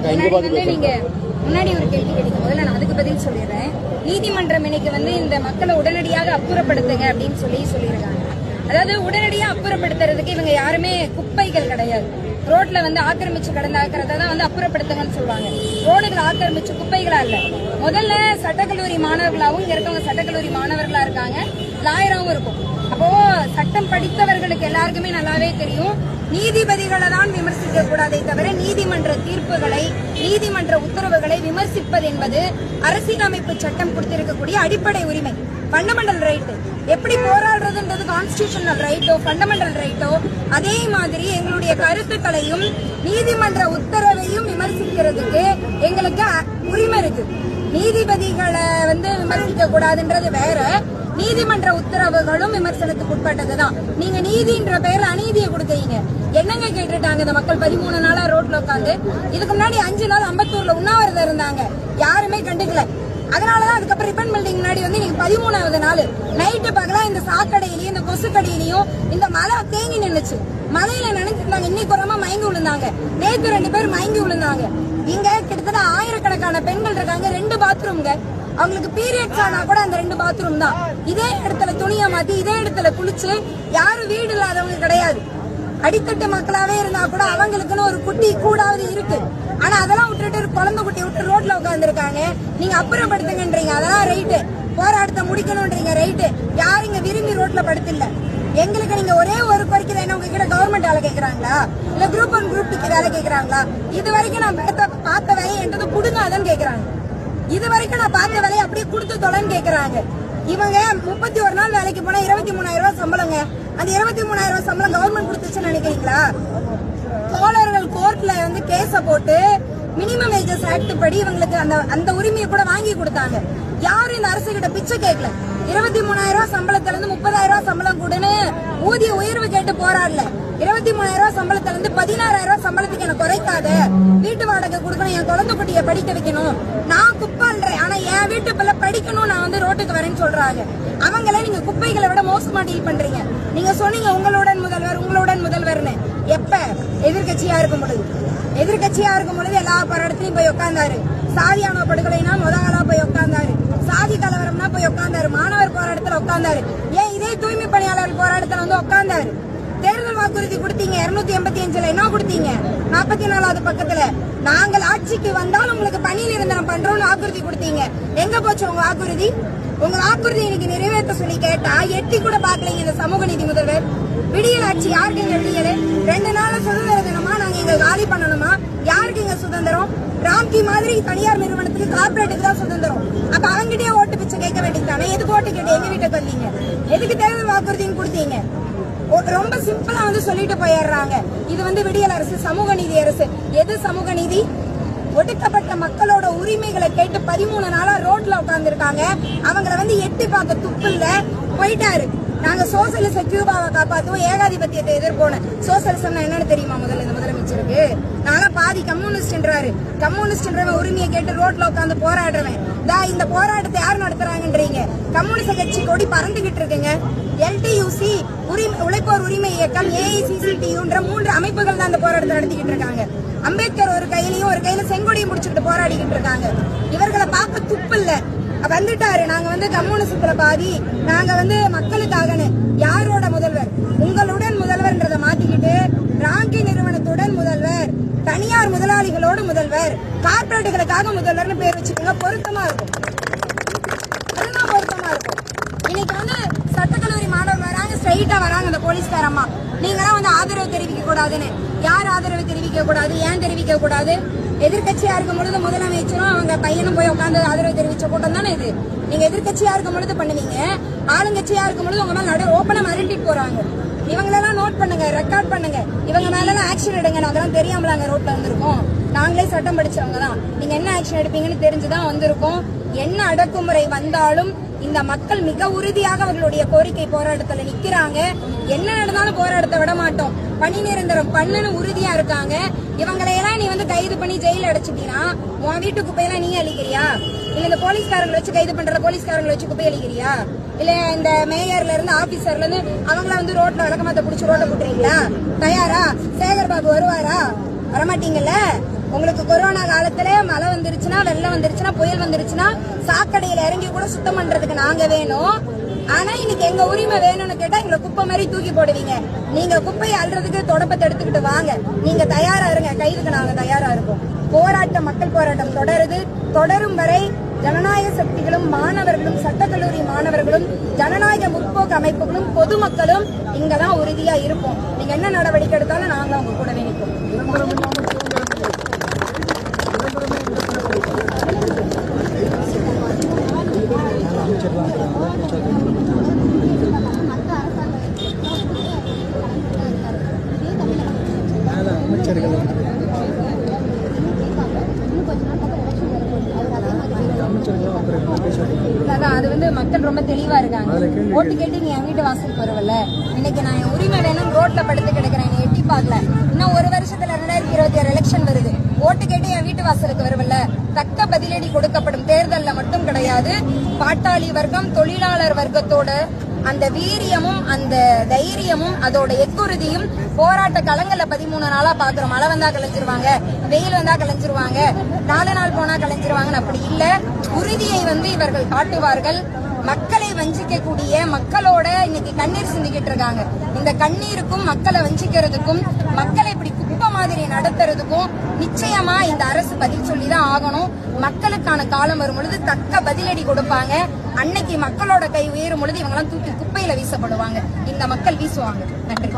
நீங்க முன்னாடி ஒரு கேள்வி கேட்டீங்க, முதல்ல நான் அதுக்கு பதில் சொல்லிடுறேன். நீதிமன்றம் இன்னைக்கு இந்த மக்களை உடனடியாக அப்புறப்படுத்துங்க அப்படின்னு சொல்லியிருக்காங்க. அதாவது உடனடியா அப்புறப்படுத்துறதுக்கு இவங்க யாருமே குப்பைகள் கிடையாது. ரோட்ல ஆக்கிரமிச்சு கிடந்தாக்கிறத தான் அப்புறப்படுத்துங்கன்னு சொல்லுவாங்க. ரோடுகளை ஆக்கிரமிச்சு குப்பைகளா இல்ல. முதல்ல சட்டக்கல்லூரி மாணவர்களாவும் இங்க இருக்கவங்க சட்டக்கல்லூரி மாணவர்களா இருக்காங்க, லாயராவும் இருக்கும். அப்போ சட்டம் படித்தவர்களுக்கு எல்லாருக்குமே நல்லாவே தெரியும், நீதிபதிகளை தான் விமர்சிக்க கூடாதே தவிர நீதிமன்ற தீர்ப்புகளை, நீதிமன்ற உத்தரவுகளை விமர்சிப்பது என்பது அரசியலமைப்பு சட்டம் கொடுத்திருக்கக்கூடிய அடிப்படை உரிமை, ஃபண்டமெண்டல் ரைட். எப்படி போராடுறதுன்றது கான்ஸ்டிடியூஷனல் ரைட்டோ ஃபண்டமெண்டல் ரைட்டோ, அதே மாதிரி எங்களுடைய கருத்துக்களையும் நீதிமன்ற உத்தரவையும் விமர்சிக்கிறதுக்கு எங்களுக்கு உரிமை இருக்கு. நீதிபதிகளை விமர்சிக்க கூடாதுன்றது வேற, நீதிமன்ற உத்தரவுகளும் விமர்சனத்துக்கு உட்பட்டதுதான். நீங்க நீதின்ற பேர்ல அநீதியை கொடுத்தீங்க. என்னங்க கேட்டுட்டாங்க இந்த மக்கள் 13 நாளா ரோட்ல உட்காந்து? இதுக்கு முன்னாடி 5 நாள் அம்பத்தூர்ல உண்ணாவிரதம் இருந்தாங்க, யாருமே கண்டுக்கல. அதனாலதான் அதுக்கப்புறம் ரிப்பன் பில்டிங் முன்னாடி இன்னைக்கு 13வது நாள் நைட்டு பகலா இந்த சாக்கடையிலயும் இந்த கொசுக்கடையிலயும் இந்த மழை தேங்கி நின்னுச்சு. மழையில நினைச்சிருந்தாங்க, இன்னைக்கு ஒரு மயங்கி விழுந்தாங்க, நேற்று 2 பேர் மயங்கி விழுந்தாங்க. இங்க கிட்டத்தட்ட ஆயிரக்கணக்கான பெண்கள் இருக்காங்க, 2 பாத்ரூம்ங்க. அவங்களுக்கு பீரியட்ஸ் ஆனா கூட அந்த 2 பாத்ரூம் தான். இதே இடத்துல துணியை மாத்தி இதே இடத்துல குளிச்சு யாரும் வீடு இல்லாதவங்க கிடையாது. அடித்தட்டு மக்களாவே இருந்தா கூட அவங்களுக்குன்னு ஒரு குட்டி கூடாவது இருக்கு. ஆனா அதெல்லாம் விட்டுட்டு குழந்தை குட்டி விட்டு ரோட்ல உட்கார்ந்து இருக்காங்க. நீங்க அப்புறப்படுத்துங்கன்றீங்க, அதெல்லாம் ரைட்டு. போராட்டத்தை முடிக்கணும்ன்றீங்க, ரைட்டு. யாருங்க விரும்பி ரோட்ல படுத்தில்ல. எங்களுக்கு நீங்க ஒரே ஒரு கோரிக்கை என்ன, உங்ககிட்ட கவர்மெண்ட் வேலை கேட்கறாங்களா இல்ல குரூப் 1 குரூப் 2 வேலை கேட்கறாங்களா? இது வரைக்கும் நான் பார்த்த வேலையை என்கிட்ட கொடுங்காதன்னு கேட்கறாங்க. இது வரைக்கும் நான் பார்த்த வேலையை அப்படியே கொடுத்து தொலைன்னு கேட்கறாங்க. இவங்க 31 நாள் வேலைக்கு போனா 23,000 ரூபாய் சம்பளங்க. அந்த 23,000 ரூபாய் சம்பளம் கவர்மெண்ட் கொடுத்துச்சுன்னு நினைக்கிறீங்களா? தோழர்கள் கோர்ட்ல கேஸ போட்டு மினிமம் வேஜஸ் ஆக்ட் படி இவங்களுக்கு அந்த உரிமையை கூட வாங்கி கொடுத்தாங்க. யாரும் இந்த அரசு கிட்ட பிச்சை கேட்கல. 23,000 ரூபாய் சம்பளத்துல இருந்து 30,000 ரூபாய் சம்பளம் கூடன்னு ஊதிய உயர்வு கேட்டு போராடல. 23,000 ரூபாய் சம்பளத்துல இருந்து 16,000 ரூபாய் சம்பளத்துக்கு எனக்கு குறைக்காத, வீட்டு வாடகை கொடுக்கணும், என் குழந்தை குட்டியை படிக்க வைக்கணும், நான் குப்பாள்றேன், ஆனா என் வீட்டு பிள்ளை படிக்கணும், நான் ரோட்டுக்கு வரேன்னு சொல்றாங்க. அவங்கள நீங்க குப்பைகளை விட மோசமா டீல் பண்றீங்க. நீங்க சொன்னீங்க உங்களுடன் முதல்வர்னு. எப்ப? எதிர்கட்சியா இருக்கும் பொழுது எல்லா போராட்டத்திலையும் போய் உட்கார்ந்தாரு. சாதியான படுகொலைனா முதலா போய் உட்கார்ந்தாரு, சாதி கலவரம்னா போய் உட்கார்ந்தாரு, மாணவர் போராட்டத்துல உட்கார்ந்தாரு, ஏன் இதே தூய்மை பணியாளர் போராட்டத்துல உட்கார்ந்தாரு. தேர்தல் வாக்குறுதி கொடுத்தீங்க 285ல, என்ன கொடுத்தீங்க 44வது பக்கத்துல, நாங்கள் ஆட்சிக்கு வந்தால் உங்களுக்கு பணி நிரந்தரம் பண்றோம்னு வாக்குறுதி கொடுத்தீங்க. எங்க போச்சு உங்க வாக்குறுதி? உங்க வாக்குறுதி இன்னைக்கு நிறைவேற்ற சொல்லி கேட்டா எட்டி கூட பாக்கலீங்க இந்த சமூக நீதி முதல்வர். விடியல் ஆட்சி யாருக்கு இங்க விடியல்? 2 நாள் சுதந்திர தினமா நாங்க இங்க காலி பண்ணணுமா? யாருக்கு இங்க சுதந்திரம்? ராம்கி மாதிரி தனியார் நிறுவனத்துக்கு கார்பரேட்டுக்கு தான் சுதந்திரம். அப்ப அவங்கிட்டே ஓட்டு பிச்சை கேட்க வேண்டியதானே? எதுக்கு ஓட்டு கேட்டு எங்க வீட்டுக்கு வந்தீங்க? எதுக்கு தேர்தல் வாக்குறுதின்னு கொடுத்தீங்க? ரொம்ப சிம்பிளா சொல்லிட்டு போயிடுறாங்க. இது விடியல் அரசு, சமூக நீதி அரசு. எது சமூக நீதி? ஒடுக்கப்பட்ட மக்களோட உரிமைகளை கேட்டு 13 நாளா ரோட்ல உட்கார்ந்து இருக்காங்க. அவங்களை எட்டி பார்க்க துப்பு இல்ல, போயிட்டாரு. நாங்க சோசியலிச கியூபாவை காப்பாத்துவோம், ஏகாதிபத்தியத்தை எதிர்ப்போம். சோசியலிசம் என்னன்னு தெரியுமா? இந்த முதலமைச்சருக்கு நானும் பாதி கம்யூனிஸ்ட்ன்றாரு. கம்யூனிஸ்ட்ன்ற உரிமையை கேட்டு ரோட்ல உட்காந்து போராடுறேன். இந்த போராட்டத்தை யார் நடத்துறாங்கன்றீங்க? கம்யூனிஸ்ட் கட்சி கொடி பறந்துகிட்டு இருக்குங்க. எல்டியூசி, உழைப்போர் உரிமை இயக்கம், ஏஐசிசிடியூன்ற 3 அமைப்புகள் தான் அந்த போராட்டத்தை நடத்திக்கிட்டு இருக்காங்க. அம்பேத்கர் ஒரு கையில செங்கொடியை முடிச்சுக்கிட்டு போராடிக்கிட்டு இருக்காங்க. இவர்களை பார்க்க துப்பு இல்ல. வந்துட்டாரு, நாங்க கம்யூனிசத்துல பாதி, நாங்க மக்களுக்காகன்னு. யாரோட முதல்வர்? உங்களுடன் முதல்வர்ன்றதை மாத்திக்கிட்டு ராங்கி நிறுவனத்துடன் முதல்வர், தனியார் முதலாளிகளோடு முதல்வர், கார்பரேட்டுகளுக்காக முதல்வர்னு பேர் வச்சுக்கோங்க. பொருத்தமா இருக்கும், அதுதான் பொருத்தமா இருக்கும். இன்னைக்கு சட்டக்கல்லூரி மாணவர் வராங்க, ஸ்ட்ரைட்டா வராங்க இந்த போலீஸ்காரம்மா, நீங்களாம் ஆதரவு தெரிவிக்க கூடாதுன்னு. யார் ஆதரவு தெரிவிக்க கூடாது? ஏன் தெரிவிக்க கூடாது? எதிர்கட்சியா இருக்கும் பொழுது முதலமைச்சரும் அவங்க பையனும் போய் உட்காந்து ஆதரவு தெரிவிச்ச கூட்டம் தானே இது. நீங்க எதிர்கட்சியா இருக்கும் பொழுது பண்ணுவீங்க, ஆளுங்கட்சியா இருக்கும் பொழுது உங்க மேல ஓப்பனா மிரட்டிட்டு போறாங்க. இவங்களெல்லாம் நோட் பண்ணுங்க, ரெக்கார்ட் பண்ணுங்க, இவங்க மேல ஆக்ஷன் எடுங்க. நாங்கெல்லாம் தெரியாமலாங்க ரோட்ல வந்திருக்கோம், நாங்களே சட்டம் படிச்சவங்க தான். நீங்க என்ன ஆக்ஷன் எடுப்பீங்கன்னு தெரிஞ்சுதான் வந்திருக்கோம். என்ன அடக்குமுறை வந்தாலும் இந்த மக்கள் மிக உறுதியாக அவர்களுடைய கோரிக்கை போராட்டத்துல நிக்கிறாங்க. என்ன நடந்தாலும் போராட்டத்தை விட மாட்டோம், பணி நிரந்தரம் பண்ணுன்னு உறுதியா இருக்காங்க. இவங்களையெல்லாம் நீ கைது பண்ணி ஜெயில அடைச்சிட்டீங்கன்னா உன் வீட்டு குப்பையெல்லாம் நீ அழிக்கிறியா? இல்ல இந்த போலீஸ்காரங்களை வச்சு கைது பண்ற போலீஸ்காரங்களை வச்சு குப்பை அழிக்கிறியா? இல்ல இந்த மேயர்ல இருந்து ஆபீசர்ல இருந்து அவங்கள ரோட்ல விளக்கமாத்த புடிச்சு ரோட்டை போட்டுறீங்களா? தயாரா? சேகர் பாபு வருவாரா? வரமாட்டீங்கல்ல? உங்களுக்கு கொரோனா காலத்துல மழை வந்துருச்சுன்னா, வெள்ளம் வந்துருச்சுன்னா, புயல் வந்துருச்சுன்னா சாக்கடையில இறங்கி கூட சுத்தம் பண்றதுக்கு நாங்க வேணும். ஆனா இன்னைக்கு எங்க உரிமை வேணும்னு கேட்டா எங்களை குப்பை மாதிரி தூக்கி போடுவீங்க. நீங்க குப்பையை அள்ளுறதுக்கு தொடப்பத்தை எடுத்துக்கிட்டு வாங்க, நீங்க தயாரா இருங்க, கைதுக்கு நாங்க தயாரா இருக்கோம். போராட்டம், மக்கள் போராட்டம் தொடரும் வரை ஜனநாயக சக்திகளும் மாணவர்களும் சட்டக்கல்லூரி மாணவர்களும் ஜனநாயக முற்போக்கு அமைப்புகளும் பொதுமக்களும் இங்கதான் உறுதியா இருப்போம். நீங்க என்ன நடவடிக்கை எடுத்தாலும் நாங்க உங்க கூடவே நிற்போம். அது மக்கள் ரொம்ப தெளிவா இருக்காங்க. ஓட்டு கேட்டு நீ என் வீட்டு வாசலுக்கு வருவல, இன்னைக்கு நான் என் உரிமை வேணும் ரோட்ல படுத்து கிடக்கிறேன், எட்டி பார்க்கல. இன்னும் ஒரு வருஷத்துல 2026 எலெக்ஷன் வருது. ஓட்டு கேட்டு என் வீட்டு வாசலுக்கு வருவல, தக்க பதிலடி கொடுக்கப்படும். தேர்தல்ல மட்டும் கிடையாது, பாட்டாளி வர்க்கம் தொழிலாளர் வர்க்கத்தோட அந்த வீரியமும் அந்த தைரியமும் அதோட எக்குறுதியும் போராட்ட களங்கள்ல 13 நாளா பாக்குறோம். மழை வந்தா கலைஞ்சிருவாங்க, வெயில் வந்தா கலைஞ்சிருவாங்க, 4 நாள் போனா கலைஞ்சிருவாங்கன்னு அப்படி இல்ல. உறுதியை இவர்கள் காட்டுவார்கள். மக்களை வஞ்சிக்கக்கூடிய மக்களோட இன்னைக்கு கண்ணீர் சிந்திக்கிட்டு இருக்காங்க. இந்த கண்ணீருக்கும் மக்களை வஞ்சிக்கிறதுக்கும் மக்களை இப்படி குப்பை மாதிரி நடத்துறதுக்கும் நிச்சயமா இந்த அரசு பதில் சொல்லிதான் ஆகணும். மக்களுக்கான காலம் வரும் பொழுது தக்க பதிலடி கொடுப்பாங்க. அன்னைக்கு மக்களோட கை உயரும் பொழுது இவங்கெல்லாம் தூக்கி குப்பையில வீசப்படுவாங்க. இந்த மக்கள் வீசுவாங்க. நன்றி.